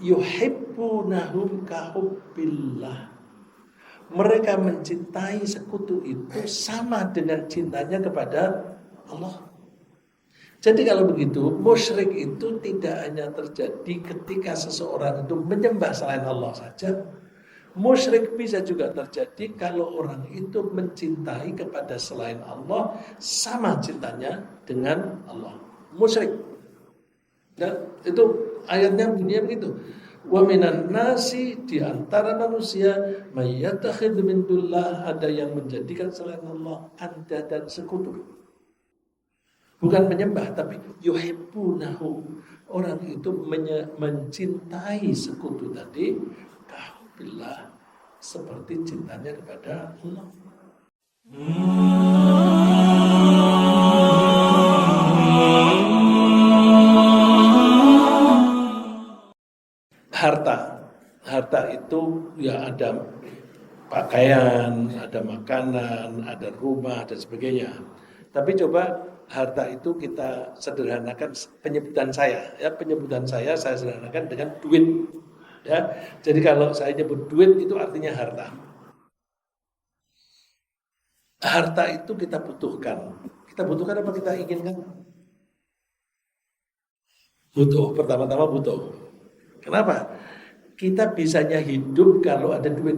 yuhibbunahum kahubbillah. Mereka mencintai sekutu itu sama dengan cintanya kepada Allah. Jadi kalau begitu, musyrik itu tidak hanya terjadi ketika seseorang itu menyembah selain Allah saja. Musyrik bisa juga terjadi kalau orang itu mencintai kepada selain Allah sama cintanya dengan Allah. Musyrik. Dan itu ayatnya bunyinya begitu. Wa minan nasi, di antara manusia, may yattakhidhu min dunillah, ada yang menjadikan selain Allah anda dan sekutu. Bukan menyembah, tapi yuhibbunahu. Orang itu mencintai sekutu tadi kahubbillah, seperti cintanya kepada Allah. Harta itu ya ada pakaian, ada makanan, ada rumah dan sebagainya. Tapi coba harta itu kita sederhanakan penyebutan saya sederhanakan dengan duit. Ya, jadi kalau saya nyebut duit itu artinya harta. Harta itu kita butuhkan. Kita butuhkan apa kita inginkan? Butuh, pertama-tama butuh. Kenapa? Kita bisanya hidup kalau ada duit.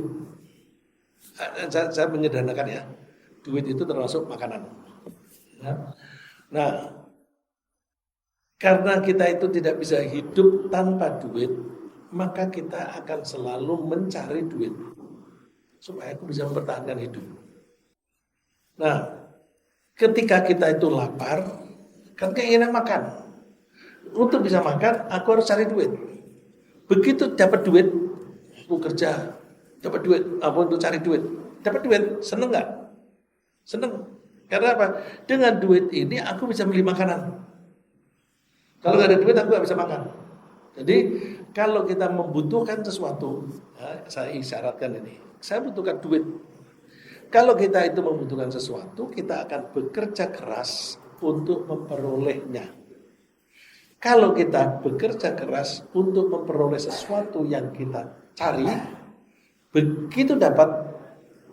Saya menyederhanakan ya. Duit itu termasuk makanan. Nah, karena kita itu tidak bisa hidup tanpa duit, maka kita akan selalu mencari duit supaya aku bisa mempertahankan hidup. Nah, ketika kita itu lapar, kan keinginan makan. Untuk bisa makan, aku harus cari duit. Begitu dapat duit, aku kerja, dapat duit, apa untuk cari duit, dapat duit, seneng nggak? Seneng. Karena apa? Dengan duit ini aku bisa beli makanan. Kalau nggak ada duit aku nggak bisa makan. Jadi kalau kita membutuhkan sesuatu, ya, saya isyaratkan ini, saya butuhkan duit. Kalau kita itu membutuhkan sesuatu, kita akan bekerja keras untuk memperolehnya. Kalau kita bekerja keras untuk memperoleh sesuatu yang kita cari, begitu dapat,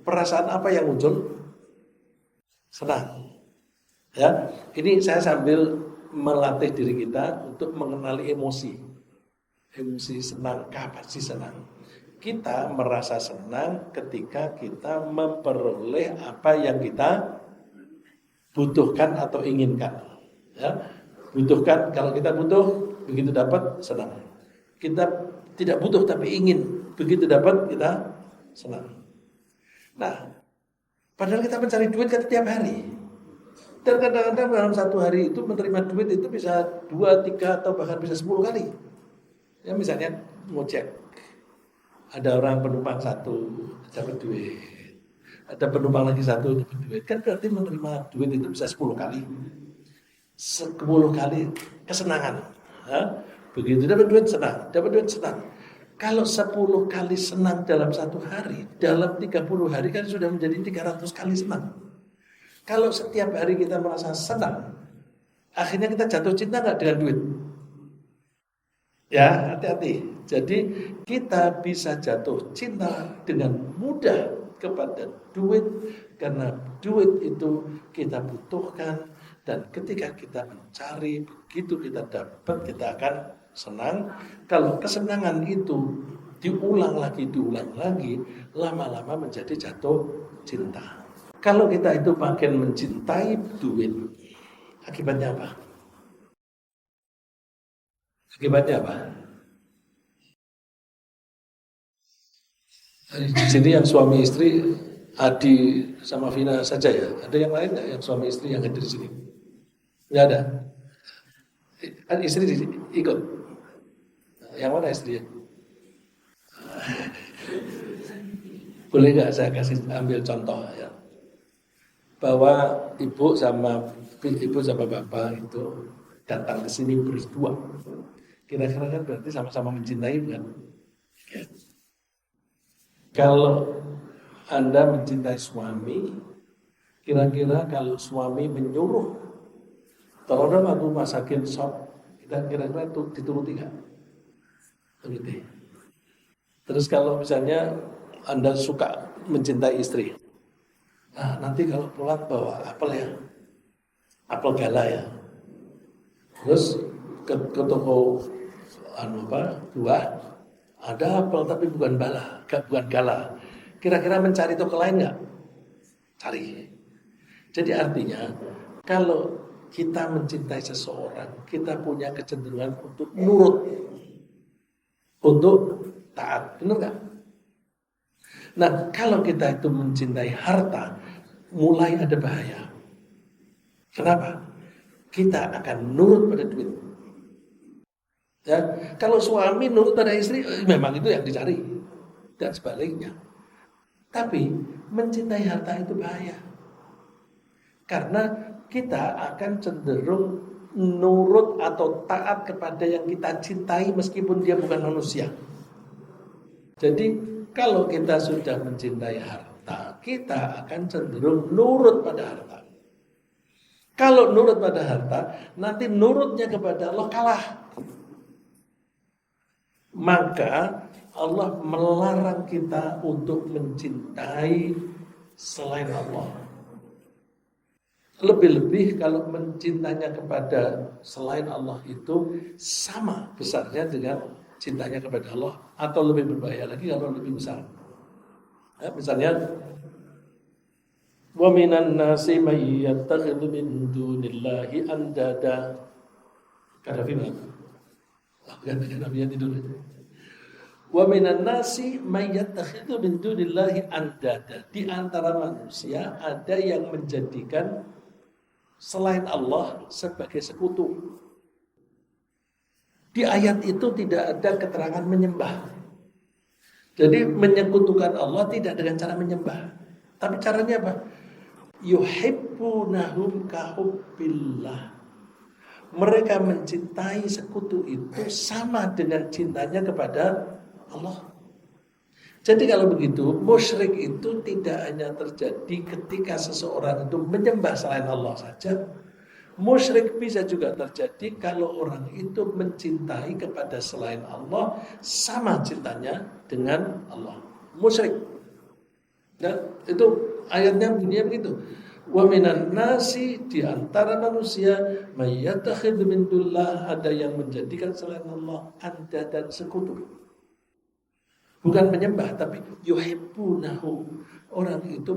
perasaan apa yang muncul? Senang. Ya, ini saya sambil melatih diri kita untuk mengenali emosi. Emosi senang, kapan sih senang? Kita merasa senang ketika kita memperoleh apa yang kita butuhkan atau inginkan. Ya. Butuhkan, kalau kita butuh, begitu dapat senang. Kita tidak butuh tapi ingin, begitu dapat kita senang. Nah, padahal kita mencari duit kan tiap hari. Dan kadang-kadang dalam satu hari itu menerima duit itu bisa 2, 3 atau bahkan bisa 10 kali. Ya misalnya ngojek, ada orang penumpang satu dapat duit, ada penumpang lagi satu dapat duit, kan berarti menerima duit itu bisa 10 kali. 10 kali kesenangan. Begitu dapat duit senang, dapat duit senang. Kalau 10 kali senang dalam satu hari, dalam 30 hari kan sudah menjadi 300 kali senang. Kalau setiap hari kita merasa senang, akhirnya kita jatuh cinta nggak dengan duit? Ya, hati-hati. Jadi kita bisa jatuh cinta dengan mudah kepada duit, karena duit itu kita butuhkan. Dan ketika kita mencari, begitu kita dapat, kita akan senang. Kalau kesenangan itu diulang lagi, lama-lama menjadi jatuh cinta. Kalau kita itu makin mencintai duit, akibatnya apa? Akibatnya apa? Di sini yang suami istri, Adi sama Vina saja ya. Ada yang lain nggak yang suami istri yang hadir di sini? Nggak ada. Istri ikut. Yang mana istrinya? Boleh nggak saya kasih ambil contoh ya? Bahwa ibu sama bapak itu datang ke sini berdua. Kira-kira kan berarti sama-sama mencintai bukan? Ya. Kalau Anda mencintai suami, kira-kira kalau suami menyuruh, tolong dong aku masakin sop, kita kira-kira itu dituruti nggak? Begitu. Terus kalau misalnya Anda suka mencintai istri, nah nanti kalau pulang bawa apel ya, apel gala ya. Terus ke toko buah, ada apel tapi bukan bukan gala. Kira-kira mencari toko lain nggak? Cari. Jadi artinya kalau kita mencintai seseorang, kita punya kecenderungan untuk nurut, untuk taat, benar nggak? Nah, kalau kita itu mencintai harta, mulai ada bahaya. Kenapa? Kita akan nurut pada duit. Ya, kalau suami nurut pada istri, memang itu yang dicari, dan sebaliknya. Tapi mencintai harta itu bahaya, karena kita akan cenderung nurut atau taat kepada yang kita cintai meskipun dia bukan manusia. Jadi kalau kita sudah mencintai harta, kita akan cenderung nurut pada harta. Kalau nurut pada harta, nanti nurutnya kepada Allah kalah. Maka Allah melarang kita untuk mencintai selain Allah. Lebih-lebih kalau mencintanya kepada selain Allah itu sama besarnya dengan cintanya kepada Allah, atau lebih berbahaya lagi kalau lebih besar. Ya, misalnya, wa minan nasi may yattakhidhu min dunillahi andada. Kata firman. Bukan Nabi yang tidur. Wa minan nasi may yattakhidhu min dunillahi andada. Di antara manusia ada yang menjadikan selain Allah sebagai sekutu. Di ayat itu tidak ada keterangan menyembah. Jadi menyekutukan Allah tidak dengan cara menyembah. Tapi caranya apa? Yuhibbunahum kahubbillah. Mereka mencintai sekutu itu sama dengan cintanya kepada Allah. Jadi kalau begitu, musyrik itu tidak hanya terjadi ketika seseorang itu menyembah selain Allah saja. Musyrik bisa juga terjadi kalau orang itu mencintai kepada selain Allah sama cintanya dengan Allah. Musyrik. Dan itu ayatnya bunyinya begitu. Wa minan nasi, di antara manusia, may yattakhidhu min dunillah, ada yang menjadikan selain Allah anda dan sekutu. Bukan menyembah, tapi yuhibbunahu. Orang itu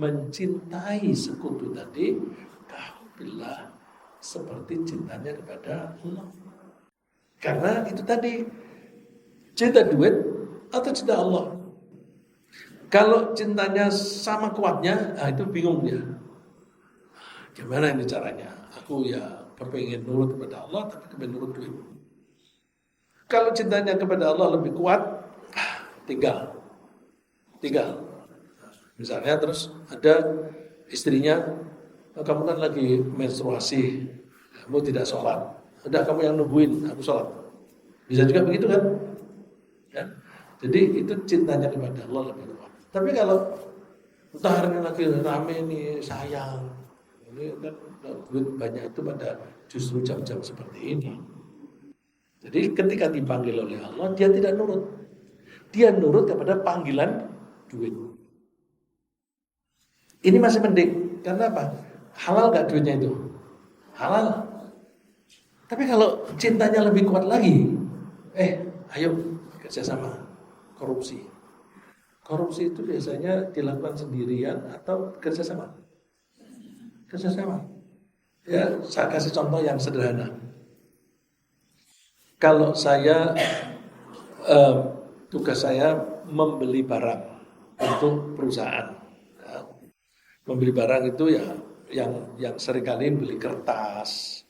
mencintai sekutu tadi kahubbillah, seperti cintanya kepada Allah. Karena itu tadi cinta duit atau cinta Allah. Kalau cintanya sama kuatnya, itu bingung dia. Gimana ini caranya? Aku ya kepengen nurut kepada Allah, tapi kepengen nurut duit. Kalau cintanya kepada Allah lebih kuat, tinggal. Misalnya terus ada istrinya, kamu kan lagi menstruasi, kamu tidak sholat. Udah kamu yang nungguin, aku sholat. Bisa juga begitu kan? Ya. Jadi itu cintanya kepada Allah lebih kuat. Tapi kalau entah hari ini lagi rame nih, sayang, ini kan duit banyak itu pada justru jam-jam seperti ini. Jadi ketika dipanggil oleh Allah, dia tidak nurut. Dia nurut kepada panggilan duit. Ini masih mending. Karena apa? Halal gak duitnya itu? Halal. Tapi kalau cintanya lebih kuat lagi, ayo kerjasama. Korupsi. Korupsi itu biasanya dilakukan sendirian atau kerjasama. Kerjasama. Ya, saya kasih contoh yang sederhana. Kalau saya tugas saya membeli barang untuk perusahaan. Ya, membeli barang itu ya yang seringkali beli kertas,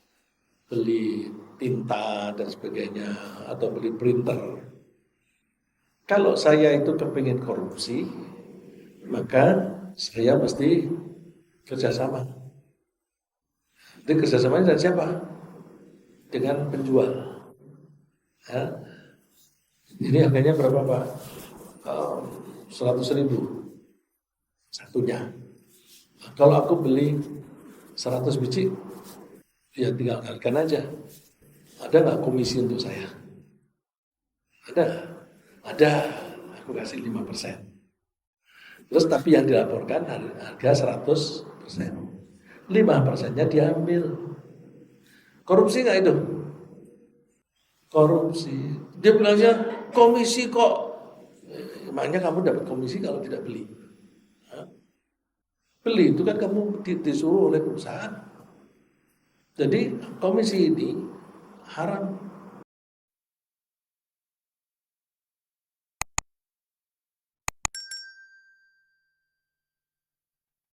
beli tinta dan sebagainya, atau beli printer. Kalau saya itu kepingin korupsi, maka saya mesti kerjasama. Jadi kerjasamanya dengan siapa? Dengan penjual. Ya. Ini harganya berapa Pak? 100.000 satunya. Kalau aku beli 100 biji, ya tinggal kalikan aja. Ada nggak komisi untuk saya? Ada, aku kasih 5%. Terus tapi yang dilaporkan harga 100%. 5%-nya diambil. Korupsi nggak itu? Korupsi. Dia bilangnya komisi kok. Emangnya kamu dapat komisi kalau tidak beli? Beli itu kan kamu disuruh oleh perusahaan. Jadi komisi ini haram.